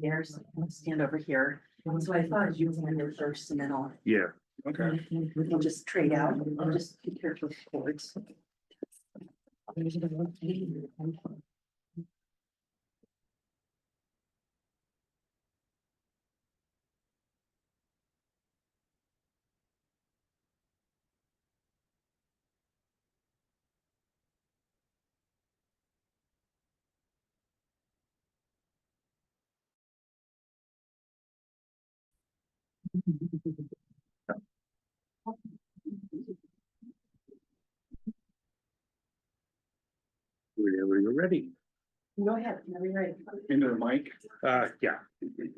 There's, I'll stand over here. So I thought you were there first and then I'll. Yeah, okay. We can just trade out. I'll just be careful with cords. Whenever you're ready. Go ahead, whenever you're ready. Into the mic. Yeah. Hey,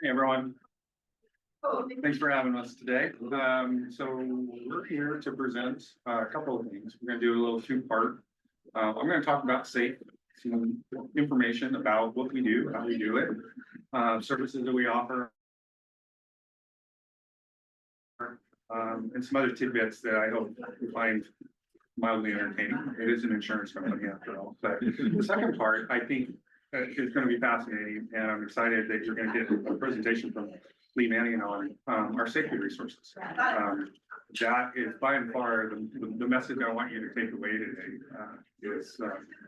everyone. Thanks for having us today. So we're here to present a couple of things. We're gonna do a little two-part. I'm gonna talk about SAIF, some information about what we do, how we do it, services that we offer, and some other tidbits that I hope you find mildly entertaining. It is an insurance company after all. But the second part, I think, is going to be fascinating, and I'm excited that you're going to get a presentation from Lee Manning on our safety resources. That is by and far the message I want you to take away today is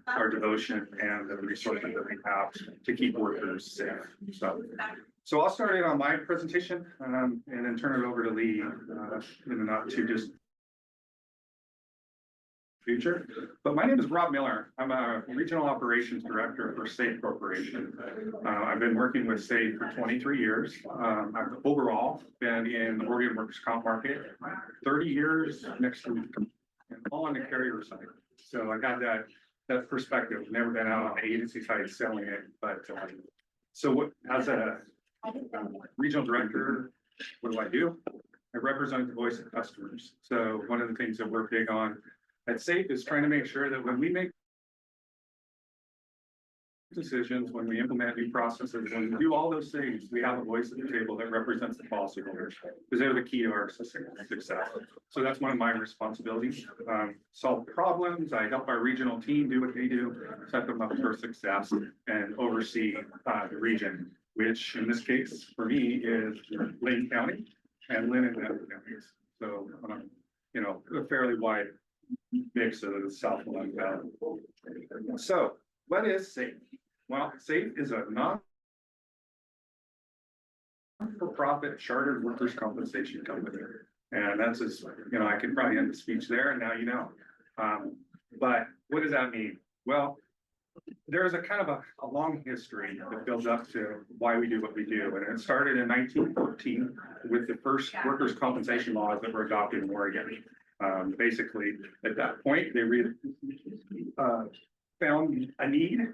our devotion and the resources that we have to keep workers safe. So I'll start it on my presentation and then turn it over to Lee in the not too distant future. But my name is Rob Miller. I'm a regional operations director for SAIF Corporation. I've been working with SAIF for 23 years. I've overall been in the Oregon workers' comp market 30 years next week, and all on the carrier side. So I got that perspective. Never been out on the agency side selling it, but so what as a regional director, what do? I represent the voice of customers. So one of the things that we're big on at SAIF is trying to make sure that when we make decisions, when we implement new processes, when we do all those things, we have a voice at the table that represents the policyholders, because they're the key to our success. So that's one of my responsibilities. Solve problems. I help our regional team do what they do, set them up for success, and oversee the region, which in this case for me is Lane County and Lynn and Denver counties. So you know, a fairly wide mix of the Southland Valley. So what is SAIF? Well, SAIF is a non-for-profit chartered workers' compensation company. And that's as, you know, I could probably end the speech there and now you know. But what does that mean? Well, there's a kind of a long history that builds up to why we do what we do. And it started in 1914 with the first workers' compensation laws that were adopted in Oregon. Basically, at that point, they found a need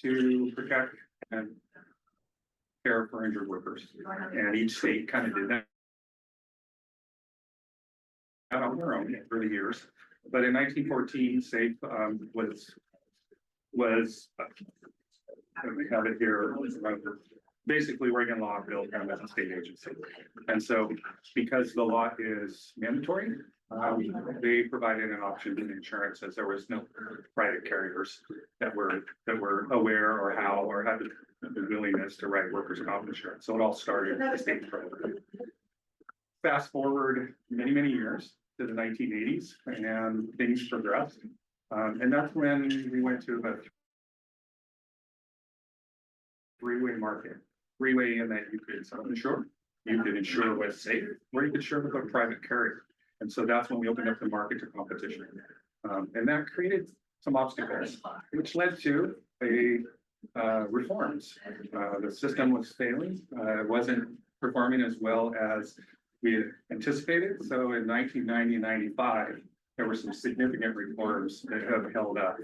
to protect and care for injured workers. And each state kind of did that on their own for the years. But in 1914, SAIF was we have it here, basically Oregon law built kind of as a state agency. And so because the law is mandatory, they provided an option to insurance as there was no private carriers that were aware or how or had the willingness to write workers' comp insurance. So it all started at the state program. Fast forward many years to the 1980s and things progressed. And that's when we went to a three-way market. Three-way in that you could self-insure, you could insure with SAIF, or you could insure with a private carrier. And so that's when we opened up the market to competition. And that created some obstacles, which led to reforms. The system was failing. It wasn't performing as well as we had anticipated. So in 1990 and 95, there were some significant reforms that have held up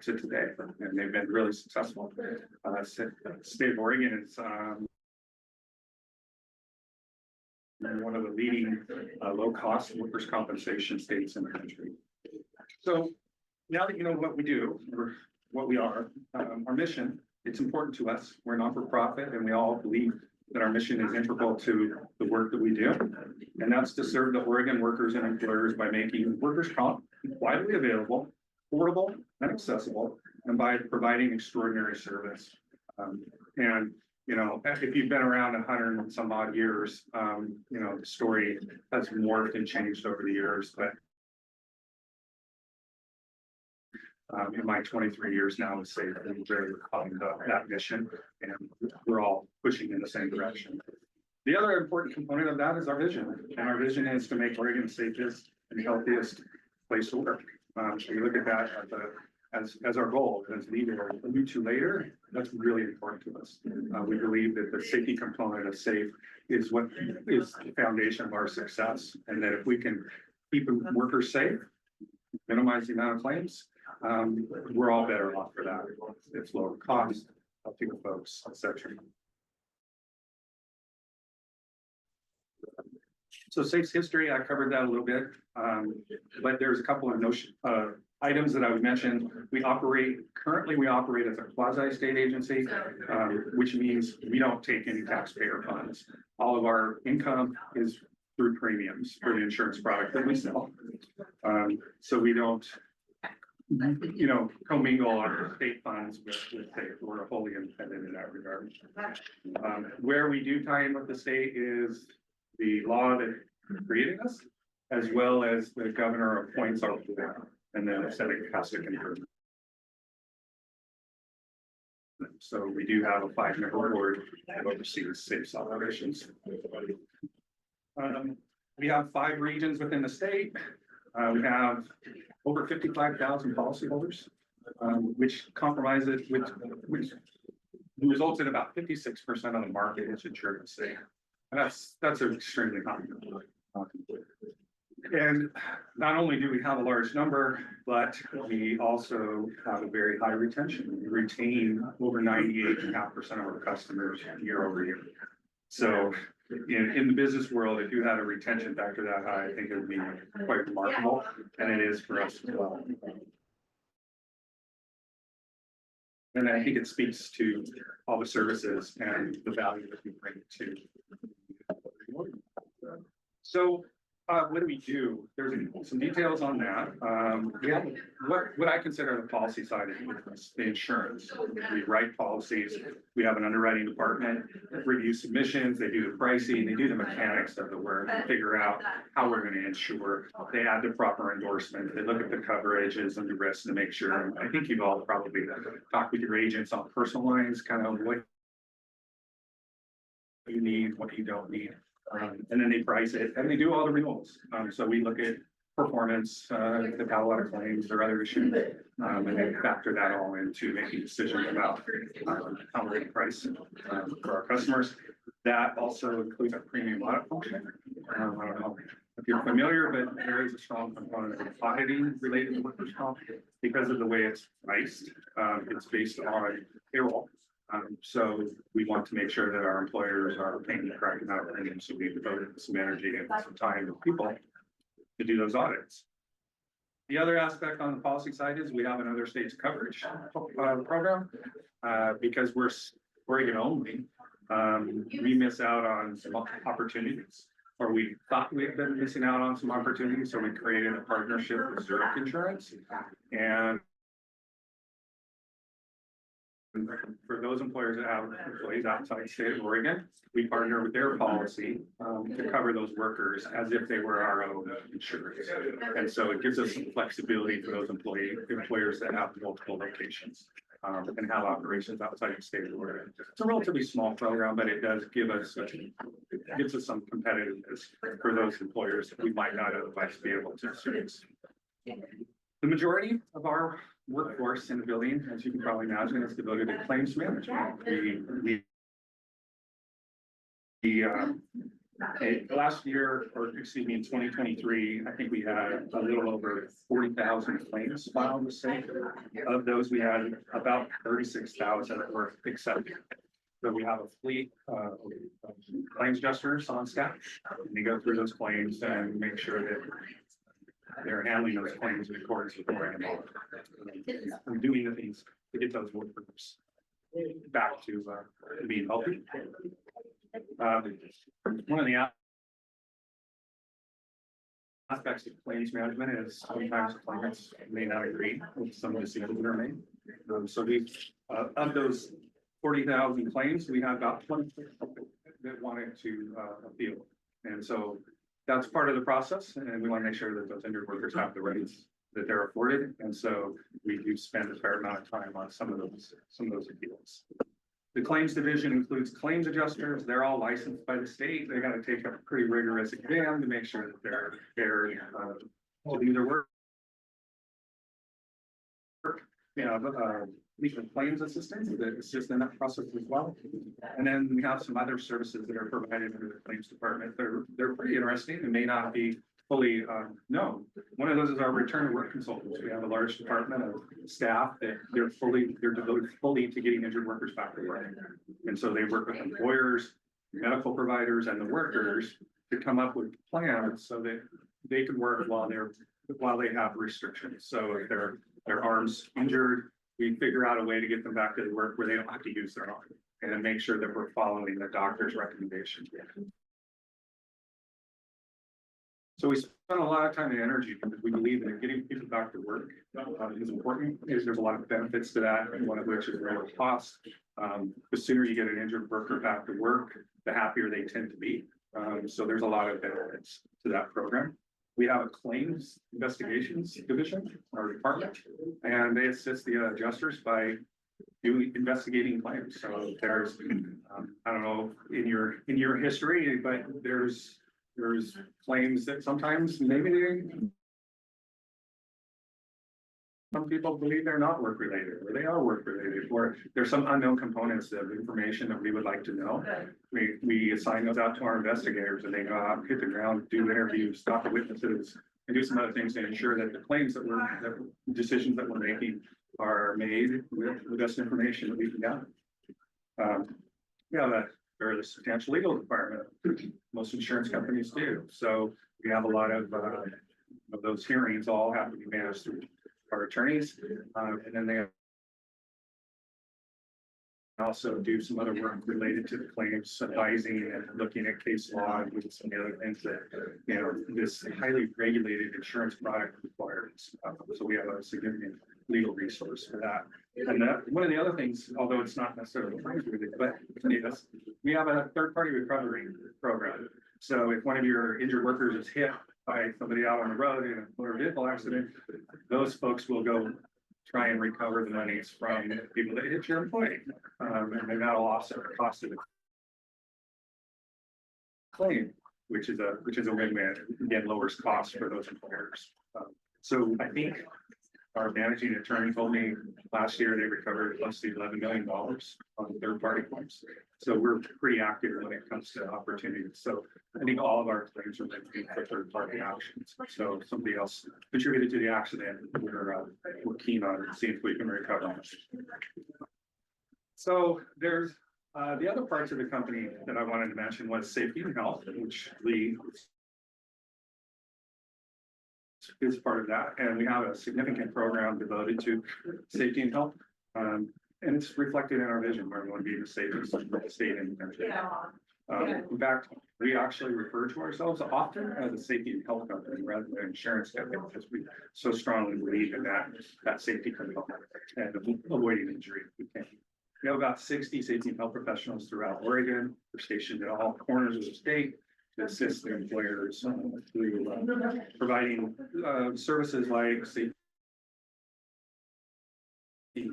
to today, and they've been really successful. State of Oregon is one of the leading low-cost workers' compensation states in the country. So now that you know what we do, or what we are, our mission, it's important to us. We're not-for-profit, and we all believe that our mission is integral to the work that we do. And that's to serve the Oregon workers and employers by making workers' comp widely available, affordable and accessible, and by providing extraordinary service. And you know, if you've been around 100 and some odd years, you know, the story has morphed and changed over the years, but in my 23 years now, with SAIF, I'm very proud of that mission, and we're all pushing in the same direction. The other important component of that is our vision, and our vision is to make Oregon the safest and healthiest place to work. So we look at that as our goal, as leader, allude to later. That's really important to us. We believe that the safety component of SAIF is what is the foundation of our success, and that if we can keep workers safe, minimize the amount of claims, we're all better off for that. It's lower cost, helping folks, etc. So SAIF's history, I covered that a little bit, but there's a couple of items that I would mention. Currently we operate as a quasi-state agency, which means we don't take any taxpayer funds. All of our income is through premiums for the insurance product that we sell. So we don't, you know, commingle our state funds with SAIF. We're wholly independent in that regard. Where we do tie in with the state is the law that created us, as well as the governor appoints our board, and then the Senate has to confirm. So we do have a 5-member board that oversees SAIF's operations. We have 5 regions within the state. We have over 55,000 policyholders, which compromises, which results in about 56% of the market is insured in the state. And that's extremely high. And not only do we have a large number, but we also have a very high retention. We retain over 98.5% of our customers year over year. So in the business world, if you had a retention factor that high, I think it would be quite remarkable, and it is for us as well. And I think it speaks to all the services and the value that we bring to. So what do? There's some details on that. We have what I consider the policy side of the insurance. We write policies. We have an underwriting department that reviews submissions. They do the pricing. They do the mechanics of the work and figure out how we're going to insure. They add the proper endorsement. They look at the coverages and the risks to make sure. I think you've all probably talked with your agents on personal lines, kind of what you need, what you don't need. And then they price it and they do all the renewals. So we look at performance, if they've got a lot of claims or other issues, and they factor that all into making decisions about how we're going to price for our customers. That also includes a premium audit function. I don't know if you're familiar, but there is a strong component of auditing related to workers' comp because of the way it's priced. It's based on payroll. So we want to make sure that our employers are paying the correct amount of premium. So we devoted some energy and some time with people to do those audits. The other aspect on the policy side is we have another state's coverage program because we're Oregon only. We miss out on some opportunities, or we thought we had been missing out on some opportunities. So we created a partnership with Zurich Insurance, and for those employers that have employees outside the state of Oregon, we partner with their policy to cover those workers as if they were our own insurers. And so it gives us some flexibility for those employers that have multiple locations and have operations outside the state of Oregon. It's a relatively small program, but it does give us some competitiveness for those employers that we might not otherwise be able to service. The majority of our workforce in the building, as you can probably imagine, is devoted to claims management. Last year, or excuse me, in 2023, I think we had a little over 40,000 claims filed with SAIF. Of those, we had about 36,000 that were accepted. So we have a fleet of claims adjusters on staff, and they go through those claims and make sure that they're handling those claims in accordance with Oregon law. And doing the things to get those workers back to being healthy. One of the aspects of claims management is sometimes clients may not agree with some of the decisions that are made. So we, of those 40,000 claims, we have about 20 that wanted to appeal. And so that's part of the process, and we want to make sure that those injured workers have the rights that they're afforded. And so we do spend a fair amount of time on some of those appeals. The claims division includes claims adjusters. They're all licensed by the state. They got to take a pretty rigorous exam to make sure that they're to do their work. We have legal claims assistants that assist in that process as well. And then we have some other services that are provided under the claims department. They're pretty interesting and may not be fully known. One of those is our return to work consultants. We have a large department of staff that they're devoted fully to getting injured workers back to work. And so they work with employers, medical providers, and the workers to come up with plans so that they can work while they have restrictions. So if their arm's injured, we figure out a way to get them back to the work where they don't have to use their arm, and then make sure that we're following the doctor's recommendations. So we spend a lot of time and energy because we believe that getting people back to work is important. There's a lot of benefits to that, and one of which is lower cost. The sooner you get an injured worker back to work, the happier they tend to be. So there's a lot of benefits to that program. We have a claims investigations division, our department, and they assist the adjusters by investigating claims. So there's, I don't know in your history, but there's claims that sometimes maybe some people believe they're not work related, or they are work related, or there's some unknown components of information that we would like to know. We assign those out to our investigators, and they go out, hit the ground, do interviews, stop the witnesses, and do some other things to ensure that the claims that decisions that we're making are made with the best information that we can get. We have a fairly substantial legal department. Most insurance companies do. So we have a lot of those hearings all have to be managed through our attorneys, and then they also do some other work related to the claims advising and looking at case law and doing some of the other things that this highly regulated insurance product requires. So we have a significant legal resource for that. And one of the other things, although it's not necessarily claims related, but we have a third-party recovery program. So if one of your injured workers is hit by somebody out on the road in a motor vehicle accident, those folks will go try and recover the monies from people that hit your employee, and then that'll offset the cost of the claim, which is a win-win. Again, lowers costs for those employers. So I think our managing attorney told me last year they recovered close to $11 million on third-party claims. So we're pretty active when it comes to opportunities. So I think all of our claims are being for third-party actions. So if somebody else contributed to the accident, we're keen on seeing if we can recover. So there's the other parts of the company that I wanted to mention was safety and health, which is part of that, and we have a significant program devoted to safety and health, and it's reflected in our vision where we want to be the safest state in the country. In fact, we actually refer to ourselves often as a safety and health company rather than an insurance company because we so strongly believe in that safety component and avoiding injury if we can. We have about 60 safety and health professionals throughout Oregon. They're stationed at all corners of the state to assist the employers through providing services like safety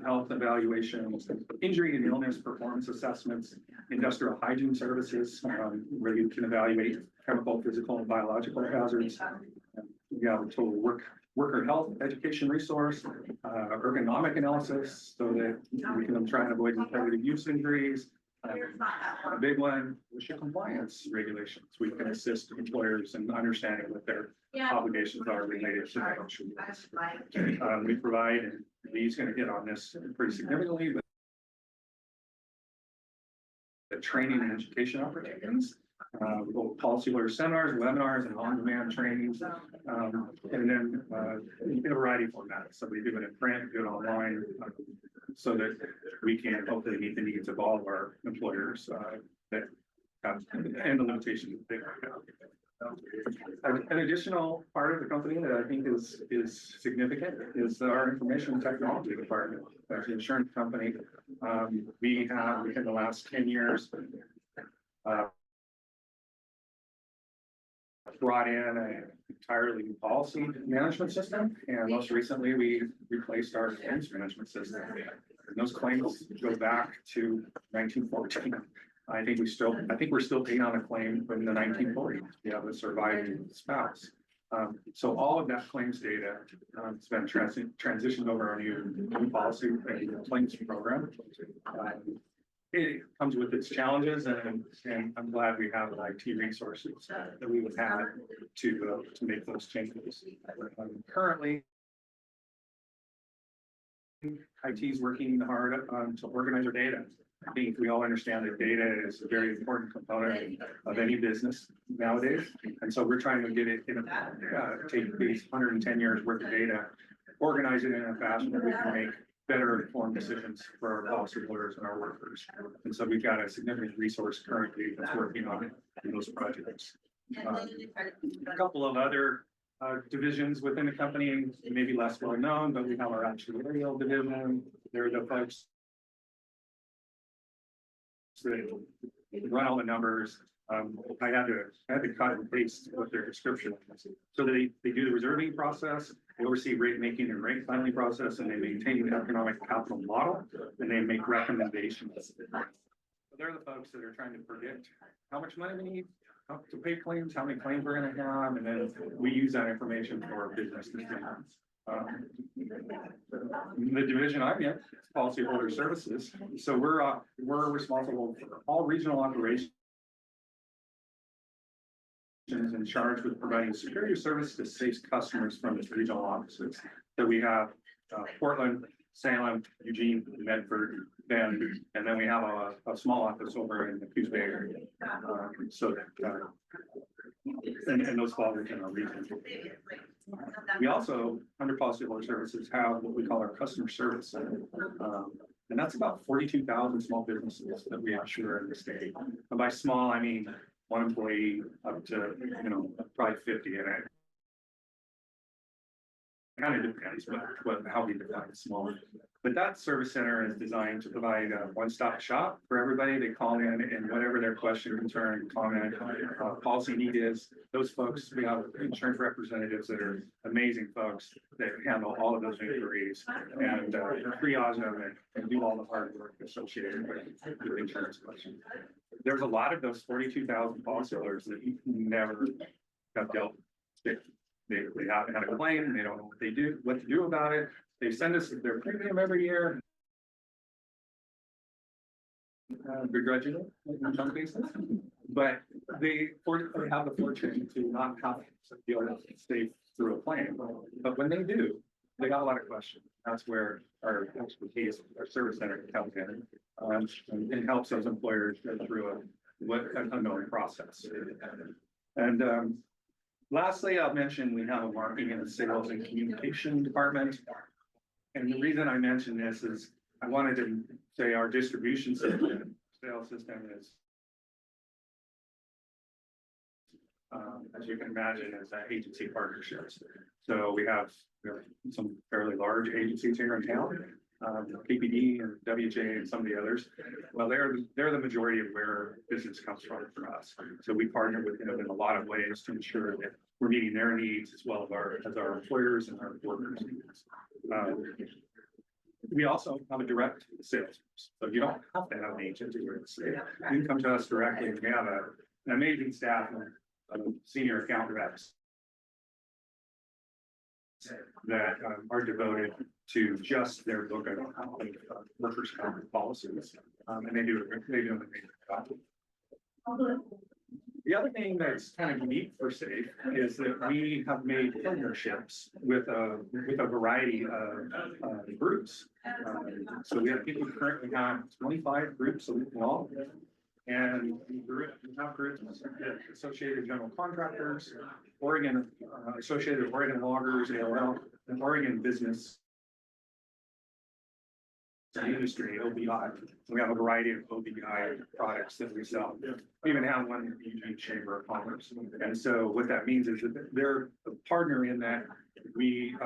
health evaluations, injury and illness performance assessments, industrial hygiene services, where you can evaluate chemical, physical, and biological hazards. We have a total worker health education resource, ergonomic analysis, so that we can try and avoid repetitive use injuries. A big one, OSHA compliance regulations. We can assist employers in understanding what their obligations are related to OSHA. We provide, and Lee's going to hit on this pretty significantly, but the training and education opportunities, both policy lawyer seminars, webinars, and on-demand trainings, and then in a variety of formats. So we do it in print, do it online, so that we can hopefully meet the needs of all of our employers that and the limitations that they have. An additional part of the company that I think is significant is our information technology department. As an insurance company, we have within the last 10 years brought in an entirely new policy management system, and most recently we replaced our claims management system. And those claims go back to 1914. I think we're still paying on a claim from the 1940s. We have a surviving spouse. So all of that claims data has been transitioned over our new policy and claims program. It comes with its challenges, and I'm glad we have the IT resources that we would have to make those changes. Currently, IT is working hard to organize our data. I think we all understand that data is a very important component of any business nowadays. And so we're trying to get it take these 110 years worth of data, organize it in a fashion that we can make better informed decisions for our policyholders and our workers. And so we've got a significant resource currently that's working on those projects. A couple of other divisions within the company, maybe less well known, but we have our actuarial division. They're the folks that run all the numbers. I had to cut and paste what their description was. So they do the reserving process, they oversee rate making and rate filing process, and they maintain the economic capital model, and they make recommendations. So they're the folks that are trying to predict how much money we need to pay claims, how many claims we're going to have, and then we use that information for our business decisions. The division I'm in, policyholder services. So we're responsible for all regional operations in charge with providing superior service to SAIF's customers from its regional offices. So we have Portland, Salem, Eugene, Medford, Bend, and then we have a small office over in the Coos Bay area. And those fall within our region. We also, under policyholder services, have what we call our customer service center. And that's about 42,000 small businesses that we insure in the state. And by small, I mean one employee up to, probably 50 in it. Kind of depends how we define small. But that service center is designed to provide a one-stop shop for everybody. They call in and whatever their question, concern, comment, policy need is, those folks, we have insurance representatives that are amazing folks that handle all of those inquiries and triage them and do all the hard work associated with insurance questions. There's a lot of those 42,000 policyholders that never have dealt with. They haven't had a claim, they don't know what to do about it. They send us their premium every year. Begrudgingly in some cases, but they have the fortune to not have to deal with SAIF through a claim. But when they do, they got a lot of questions. That's where our expertise, our service center comes in, and helps those employers go through an unknown process. And lastly, I'll mention we have a marketing and sales and communication department. And the reason I mention this is I wanted to say our distribution system, sales system is, as you can imagine, is agency partnerships. So we have some fairly large agencies here in town, PPD and WJ and some of the others. Well, they're the majority of where business comes from for us. So we partner with them in a lot of ways to ensure that we're meeting their needs as well as our employers and our workers' needs. We also have a direct sales, so you don't have to have an agent to work. You can come to us directly. We have an amazing staff of senior account reps that are devoted to just their book of workers' comp policies, and they do an amazing job. The other thing that's kind of unique for SAIF is that we have made partnerships with a variety of groups. So we currently have 25 groups involved, and we have groups Associated General Contractors, Oregon Associated Oregon Loggers, ALL, and Oregon Business industry, OBI. We have a variety of OBI products that we sell. We even have one in the Eugene Chamber of Commerce. And so what that means is that they're a partner in that we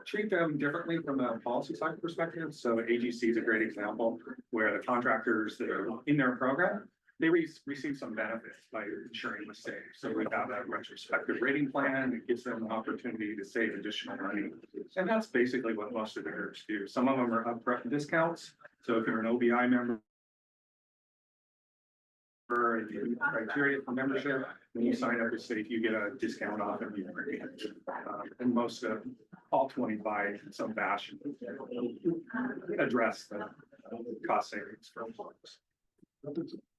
treat them differently from a policy cycle perspective. So AGC is a great example where the contractors that are in their program, they receive some benefits by insuring with SAIF. So we have a retrospective rating plan that gives them an opportunity to save additional money. And that's basically what most of the groups do. Some of them are upfront discounts. So if you're an OBI member, and the criteria for membership, when you sign up with SAIF, you get a discount off of your premium. And most of all 25 in some fashion address the cost savings for employees.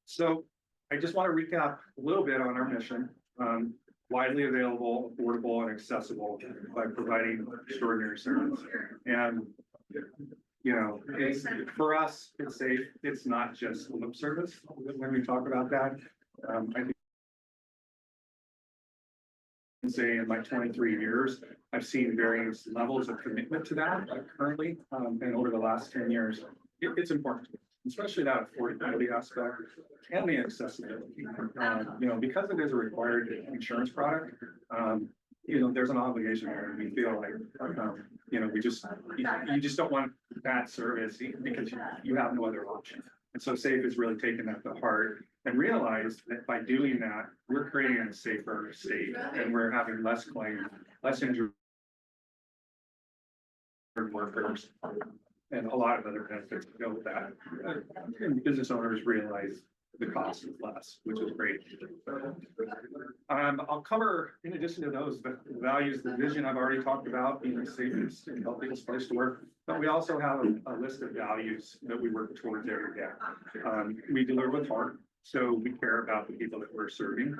So I just want to recap a little bit on our mission. Widely available, affordable, and accessible by providing extraordinary service. And you know, it's for us, it's safe. It's not just lip service when we talk about that. I think say in my 23 years, I've seen various levels of commitment to that currently, and over the last 10 years, it's important, especially that affordability aspect and the accessibility. You know, because it is a required insurance product, you know, there's an obligation there, and we feel like, you know, you just don't want bad service because you have no other option. And so SAIF is really taking that to heart and realized that by doing that, we're creating a safer state, and we're having less claims, less injured workers, and a lot of other benefits to go with that. And business owners realize the cost is less, which is great. I'll cover, in addition to those, the values, the vision I've already talked about, being the safest and healthiest place to work. But we also have a list of values that we work towards every day. We deliver with heart, so we care about the people that we're serving.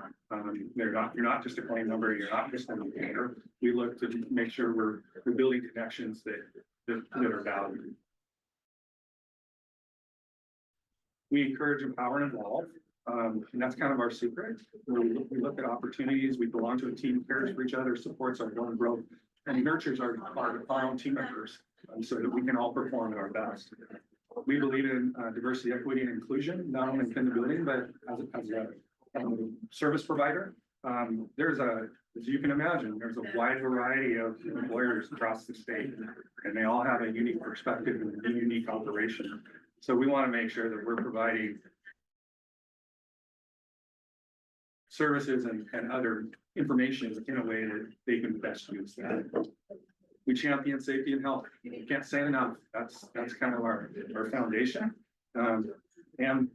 You're not just a claim number, you're not just a maintainer. We look to make sure we're building connections that are valued. We encourage, empower, and involve. And that's kind of our secret. We look at opportunities. We belong to a team that cares for each other, supports our own growth, and nurtures our own team members so that we can all perform at our best. We believe in diversity, equity, and inclusion, not only within the building, but as a service provider. As you can imagine, there's a wide variety of employers across the state, and they all have a unique perspective and a unique operation. So we want to make sure that we're providing services and other information in a way that they can best use that. We champion safety and health. You can't say enough. That's kind of our foundation. And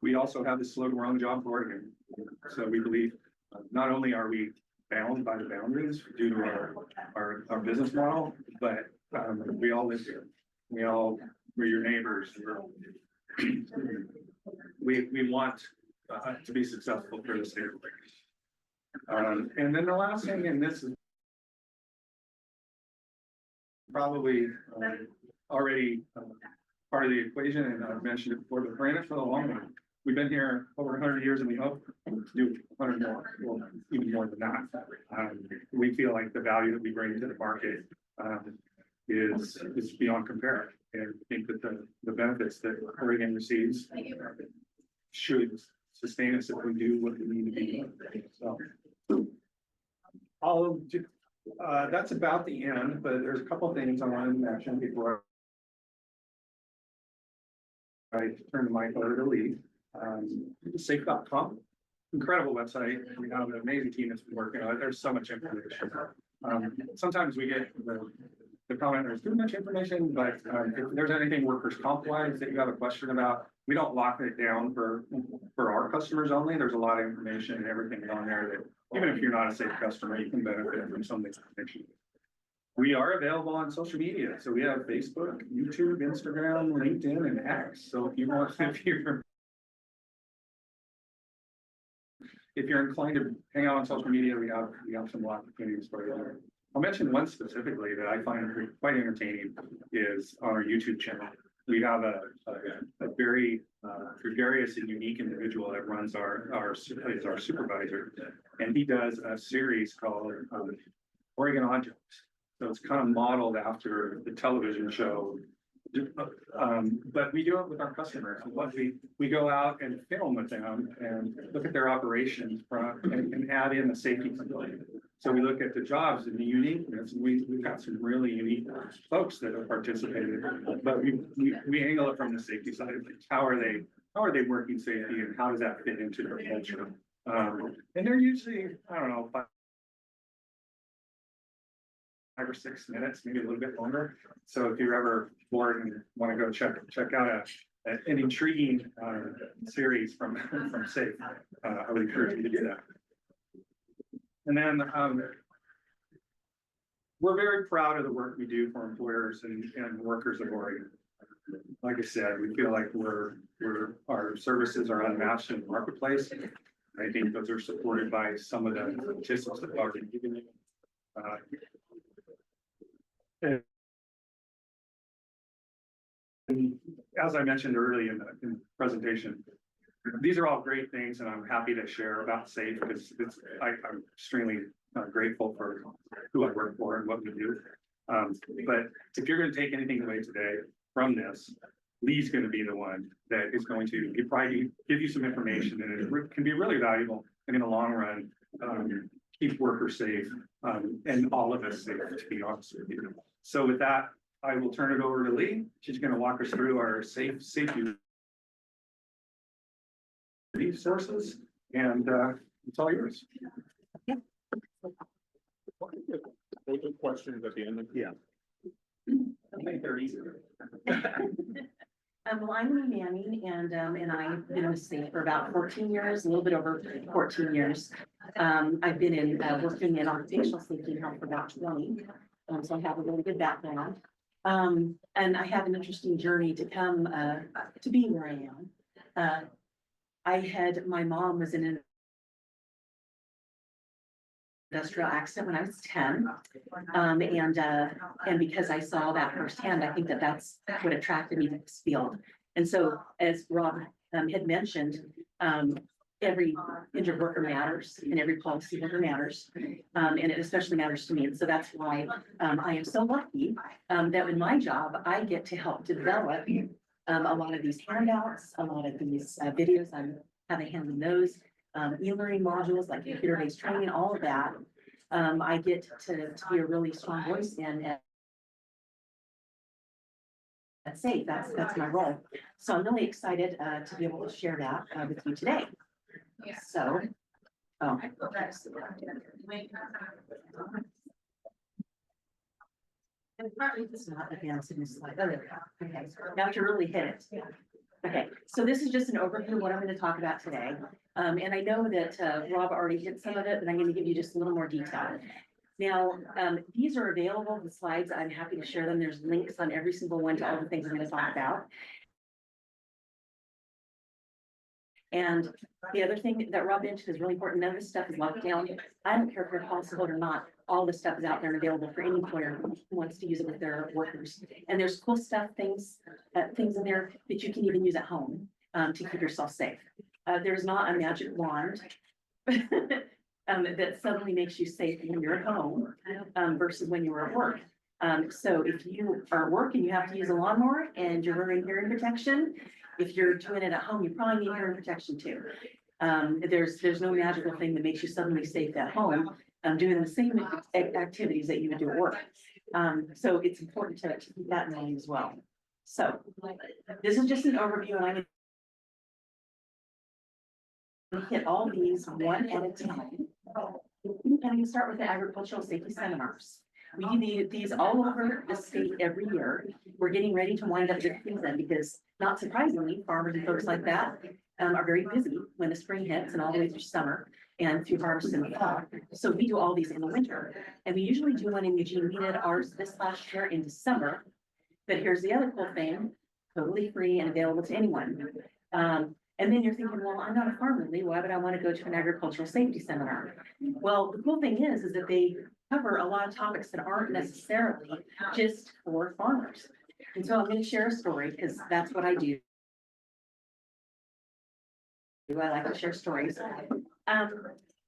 we also have the slogan, we're on the job for Oregon. So we believe not only are we bound by the boundaries due to our business model, but we all live here. We're your neighbors. We want to be successful for the state of Oregon. And then the last thing, and this is probably already part of the equation, and I've mentioned it before, but we're in it for the long run. We've been here over 100 years, and we hope to do 100 more, well, even more than that. We feel like the value that we bring to the market is beyond compare. And I think that the benefits that Oregon receives should sustain us if we do what we need to be doing. So that's about the end, but there's a couple of things I wanted to mention before I turn the mic over to Lee. SAIF.com, incredible website. We have an amazing team that's been working on it. There's so much information. Sometimes we get the comment, there's too much information, but if there's anything workers' comp wise that you have a question about, we don't lock it down for our customers only. There's a lot of information and everything on there that even if you're not a SAIF customer, you can benefit from some of this information. We are available on social media. So we have Facebook, YouTube, Instagram, LinkedIn, and X. So if you're inclined to hang out on social media, we have some opportunities for you there. I'll mention one specifically that I find quite entertaining is on our YouTube channel. We have a very gregarious and unique individual that runs our supervisor, and he does a series called Oregon Odd Jobs. So it's kind of modeled after the television show But we do it with our customers. What we go out and film with them and look at their operations and add in the safety component. So we look at the jobs and the uniqueness. We've got some really unique folks that have participated, but we angle it from the safety side of things. How are they working safety, and how does that fit into their culture? And they're usually, I don't know, 5 or 6 minutes, maybe a little bit longer. So if you're ever bored and want to go check out an intriguing series from SAIF, I would encourage you to do that. And then we're very proud of the work we do for employers and workers of Oregon. Like I said, we feel like our services are unmatched in the marketplace. I think those are supported by some of the statistics that I've already given you. And as I mentioned early in the presentation, these are all great things, and I'm happy to share about SAIF because I'm extremely grateful for who I work for and what we do. But if you're going to take anything away today from this, Lee's going to be the one that is going to probably give you some information, and it can be really valuable and in the long run, keep workers safe and all of us safe, to be honest with you. So with that, I will turn it over to Lee. She's going to walk us through our safety resources, and it's all yours. Questions at the end. Yeah. I think they're easier. Well, I'm Lee Manning, and I've been with SAIF for about 14 years, a little bit over 14 years. I've been working in occupational safety and health for about 20, so I have a really good background. And I have an interesting journey to come to be where I am. My mom was in an industrial accident when I was 10. And because I saw that firsthand, I think that's what attracted me to this field. And so, as Rob had mentioned, every injured worker matters and every policy worker matters. And it especially matters to me. And so that's why I am so lucky that in my job, I get to help develop a lot of these handouts, a lot of these videos. I'm having a hand in those. E-learning modules like computer-based training, all of that. I get to be a really strong voice at SAIF. That's my role. So I'm really excited to be able to share that with you today. So, it's not advancing this slide. Oh, there we go. Okay, now to really hit it. Okay, so this is just an overview of what I'm going to talk about today. And I know that Rob already hit some of it, but I'm going to give you just a little more detail. Now, these are available, the slides. I'm happy to share them. There's links on every single one to all the things I'm going to talk about. And the other thing that Rob mentioned is really important. None of this stuff is locked down. I don't care if you're a policyholder or not. All this stuff is out there and available for any employer who wants to use it with their workers. And there's cool stuff, things in there that you can even use at home to keep yourself safe. There's not a magic wand that suddenly makes you safe when you're at home versus when you were at work. So if you are at work and you have to use a lawnmower and you're wearing hearing protection, if you're doing it at home, you probably need hearing protection too. There's no magical thing that makes you suddenly safe at home. Doing the same activities that you would do at work. So it's important to keep that in mind as well. So this is just an overview, and I'm going to hit all these one at a time. And we start with the agricultural safety seminars. We do these all over the state every year. We're getting ready to wind up the season because, not surprisingly, farmers and folks like that are very busy when the spring hits and all the way through summer and through harvest in the fall. So we do all these in the winter, and we usually do one in Eugene. We did ours this last year in December. But here's the other cool thing: totally free and available to anyone. And then you're thinking, well, I'm not a farmer, Lee. Why would I want to go to an agricultural safety seminar? Well, the cool thing is that they cover a lot of topics that aren't necessarily just for farmers. And so I'm going to share a story because that's what I do. I like to share stories.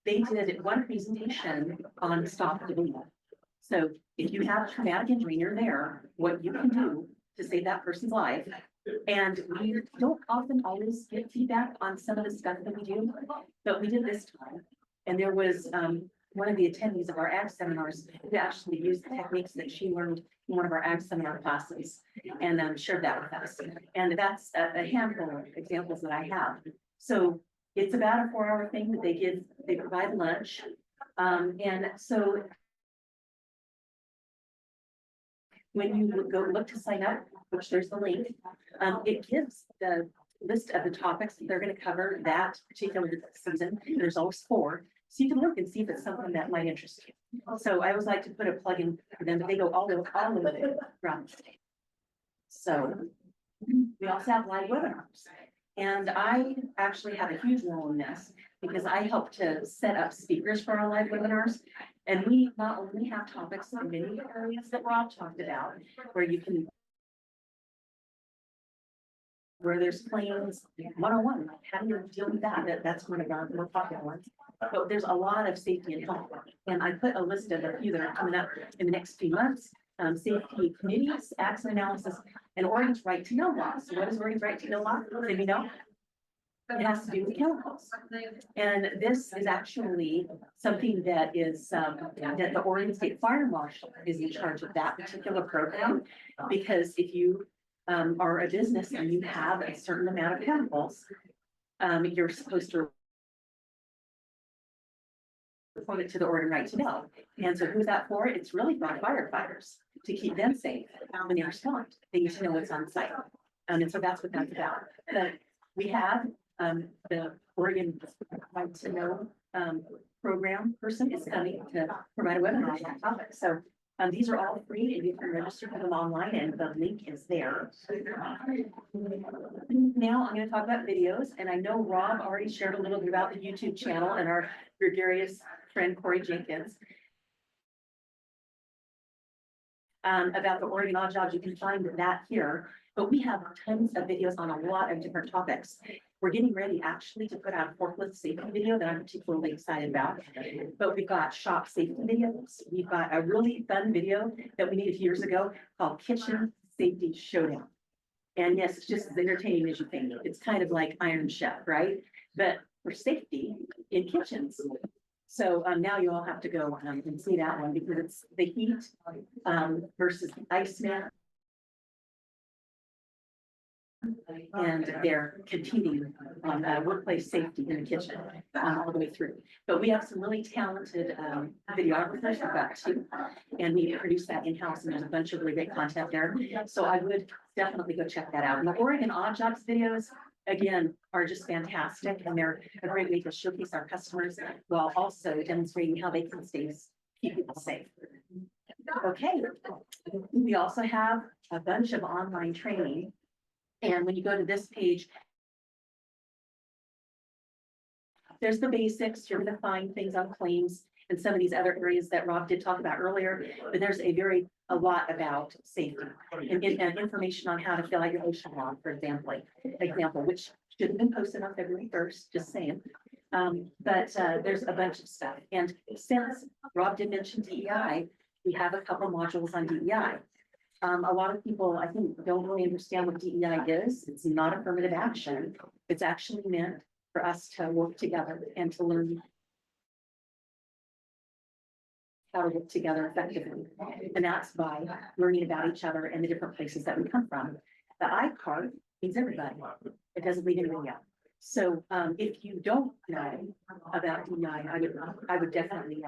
They did one presentation on stop the bleed. So if you have a traumatic injury and you're there, what you can do to save that person's life. And we don't often always get feedback on some of the stuff that we do, but we did this time. And there was, one of the attendees of our ag seminars who actually used the techniques that she learned in one of our ag seminar classes and shared that with us. And that's a handful of examples that I have. So it's about a 4-hour thing that they provide lunch. And so when you go look to sign up, which there's the link, it gives the list of the topics that they're going to cover that particular season. There's always 4. So you can look and see if it's something that might interest you. So I always like to put a plug in for them, but they go all over around the state. So we also have live webinars. And I actually have a huge role in this because I help to set up speakers for our live webinars. And we not only have topics in many areas that Rob talked about, where you can where there's claims 101, like how do you deal with that? That's one of our more popular ones. But there's a lot of safety and health. And I put a list of a few that are coming up in the next few months. Safety committees, accident analysis, and Oregon's right to know law. So what is Oregon's right to know law? Did we know? It has to do with chemicals. And this is actually something that is, that the Oregon State Fire Marshal is in charge of that particular program. Because if you are a business and you have a certain amount of chemicals, you're supposed to report it to the Oregon Right to Know. And so who's that for? It's really for firefighters to keep them safe when they respond. They need to know what's on site. And so that's what that's about. But we have the Oregon Right to Know program person is coming to provide a webinar on that topic. So these are all free and you can register for them online and the link is there. Now I'm going to talk about videos, and I know Rob already shared a little bit about the YouTube channel and our gregarious friend Corey Jenkins. About the Oregon Odd Jobs, you can find that here, but we have tons of videos on a lot of different topics. We're getting ready actually to put out a forklift safety video that I'm particularly excited about. But we've got shop safety videos. We've got a really fun video that we made a few years ago called Kitchen Safety Showdown. And yes, it's just as entertaining as you think. It's kind of like Iron Chef, right? But for safety in kitchens. So now you all have to go and see that one because it's the heat versus the Iceman. And they're competing on workplace safety in the kitchen all the way through. But we have some really talented videographers. We've got 2, and we produce that in-house, and there's a bunch of really great content there. So I would definitely go check that out. And the Oregon Odd Jobs videos, again, are just fantastic, and they're a great way to showcase our customers while also demonstrating how they can keep people safe. Okay, we also have a bunch of online training. And when you go to this page, there's the basics. You're going to find things on claims and some of these other areas that Rob did talk about earlier. But there's a lot about safety and information on how to fill out your OSHA log, for example, which should have been posted on February 1st, just saying. But there's a bunch of stuff. And since Rob did mention DEI, we have a couple modules on DEI. A lot of people, I think, don't really understand what DEI is. It's not affirmative action. It's actually meant for us to work together and to learn how to work together effectively. And that's by learning about each other and the different places that we come from. The I part means everybody. It doesn't leave anybody out. So if you don't know about DEI, I would definitely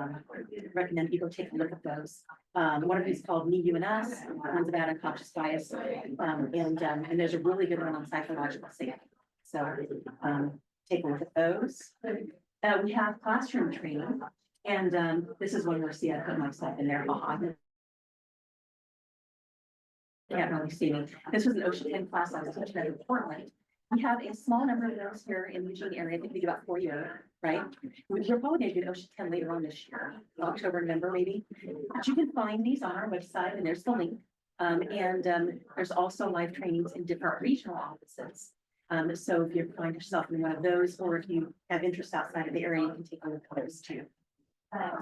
recommend you go take a look at those. One of these is called Me, You, and Us. One's about unconscious bias, and there's a really good one on psychological safety. So take a look at those. We have classroom training, and this is one where I put myself in there. Can't really see me. This was an OSHA 10 class I was teaching at Portland. We have a small number of those here in the Eugene area. I think we do about 4 a year, right? We're probably going to do an OSHA 10 later on this year, October, November, maybe. But you can find these on our website, and there's the link. There's also live trainings in different regional offices. So if you find yourself in one of those, or if you have interest outside of the area, you can take a look at those too.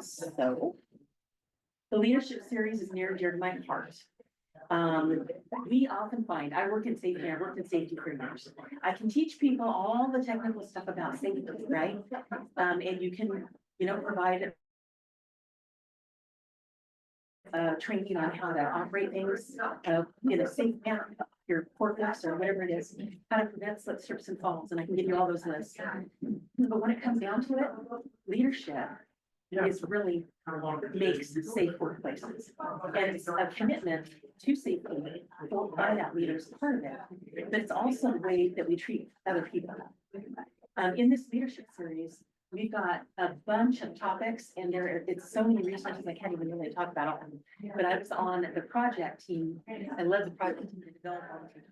So the leadership series is near and dear to my heart. We often find, I work in safety, I worked in safety for years. I can teach people all the technical stuff about safety, right? And you can, provide training on how to operate things, in a safe manner, your forklifts or whatever it is, how to prevent slips, trips and falls, and I can give you all those lists. But when it comes down to it, leadership is really makes safe workplaces. And it's a commitment to safety by that leader is part of it, but it's also the way that we treat other people. In this leadership series, we've got a bunch of topics and it's so many resources, I can't even really talk about them. But I was on the project team, I led the project team to develop all of them.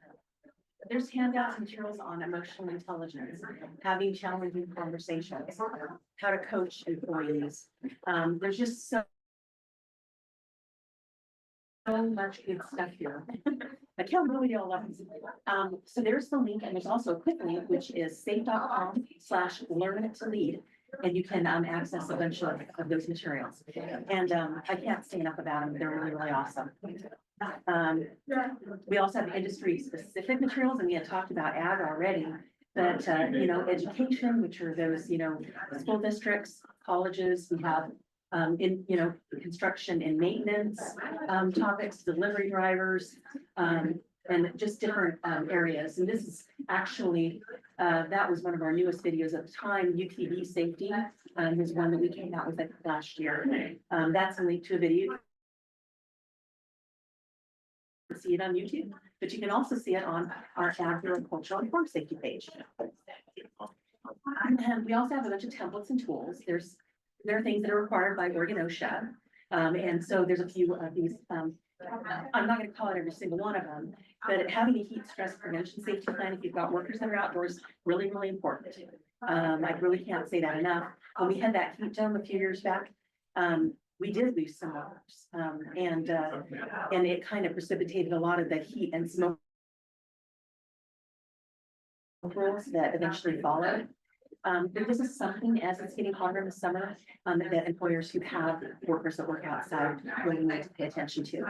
There's handouts and materials on emotional intelligence, having challenging conversations, how to coach employees. There's just so much good stuff here. Accountability all up. So there's the link, and there's also a quick link, which is safe.com/learn to lead. And you can access a bunch of those materials. And I can't say enough about them. They're really, really awesome. We also have industry specific materials, and we had talked about ag already, but education, which are those, school districts, colleges, we have in, construction and maintenance topics, delivery drivers, and just different areas. And this is actually, that was one of our newest videos at the time, UTV safety, is one that we came out with last year. That's a link to a video. See it on YouTube, but you can also see it on our agricultural and farm safety page. And we also have a bunch of templates and tools. There are things that are required by Oregon OSHA. And so there's a few of these, I'm not going to call it every single one of them, but having a heat stress prevention safety plan, if you've got workers that are outdoors, really, really important. I really can't say that enough. When we had that heat dome a few years back, we did lose some workers, and it kind of precipitated a lot of the heat and smoke rules that eventually followed. But this is something, as it's getting hotter in the summer, that employers who have workers that work outside really need to pay attention to.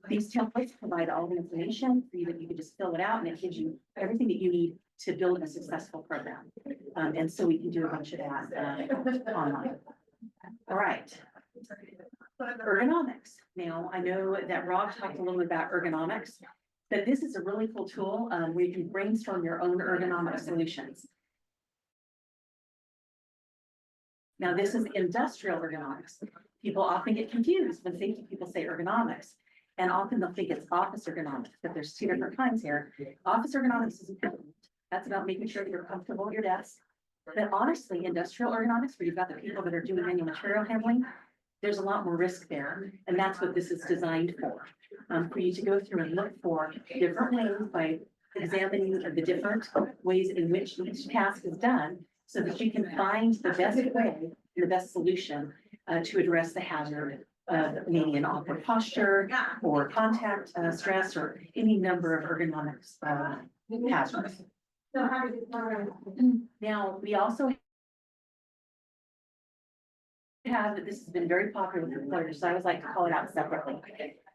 These templates provide all the information for you that you can just fill it out, and it gives you everything that you need to build a successful program. And so we can do a bunch of that online. All right. Ergonomics. Now, I know that Rob talked a little bit about ergonomics, but this is a really cool tool where you can brainstorm your own ergonomic solutions. Now, this is industrial ergonomics. People often get confused when safety people say ergonomics, and often they'll think it's office ergonomics, but there's two different kinds here. Office ergonomics is important. That's about making sure that you're comfortable at your desk. But honestly, industrial ergonomics, where you've got the people that are doing manual material handling, there's a lot more risk there, and that's what this is designed for you to go through and look for different ways by examining the different ways in which each task is done, so that you can find the best way, the best solution to address the hazard of maybe an awkward posture or contact stress or any number of ergonomics hazards. Now, we also have, this has been very popular with employers, so I always like to call it out separately.